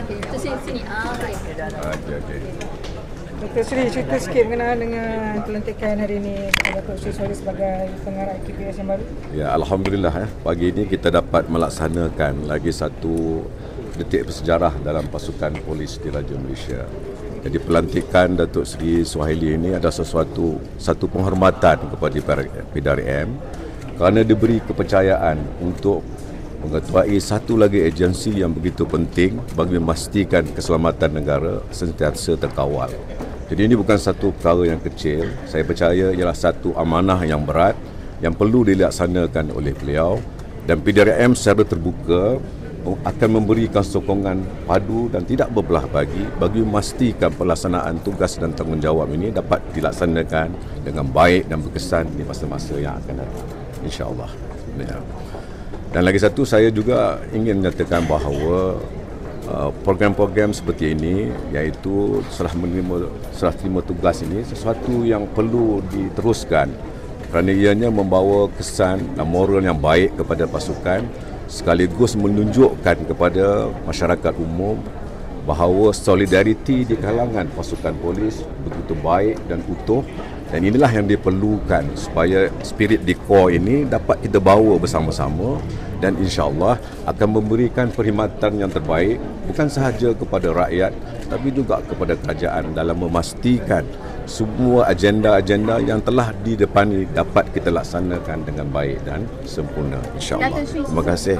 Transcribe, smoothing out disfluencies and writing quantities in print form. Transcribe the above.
okey. Itu sini. Okey. Okey. Dr. Sri, cerita sikit berkenaan dengan pelantikan hari ini Datuk Sri Suhaili sebagai pengarah KPS yang baru. Ya, alhamdulillah pagi ini kita dapat melaksanakan lagi satu detik bersejarah dalam pasukan polis di Raja Malaysia. Jadi pelantikan Datuk Sri Suhaili ini adalah satu penghormatan kepada PDRM kerana diberi kepercayaan untuk mengetuai satu lagi agensi yang begitu penting bagi memastikan keselamatan negara sentiasa terkawal. Jadi ini bukan satu perkara yang kecil. Saya percaya ialah satu amanah yang berat yang perlu dilaksanakan oleh beliau, dan PDRM secara terbuka akan memberikan sokongan padu dan tidak berbelah bagi memastikan pelaksanaan tugas dan tanggungjawab ini dapat dilaksanakan dengan baik dan berkesan di masa-masa yang akan datang, insya-Allah. Ya. Dan lagi satu, saya juga ingin menyatakan bahawa program-program seperti ini, iaitu serah terima tugas ini, sesuatu yang perlu diteruskan kerana ianya membawa kesan dan moral yang baik kepada pasukan, sekaligus menunjukkan kepada masyarakat umum bahawa solidariti di kalangan pasukan polis begitu baik dan utuh, dan inilah yang diperlukan supaya spirit di core ini dapat kita bawa bersama-sama, dan insya-Allah akan memberikan perkhidmatan yang terbaik bukan sahaja kepada rakyat tapi juga kepada kerajaan dalam memastikan semua agenda-agenda yang telah didepani dapat kita laksanakan dengan baik dan sempurna, insya-Allah. Terima kasih.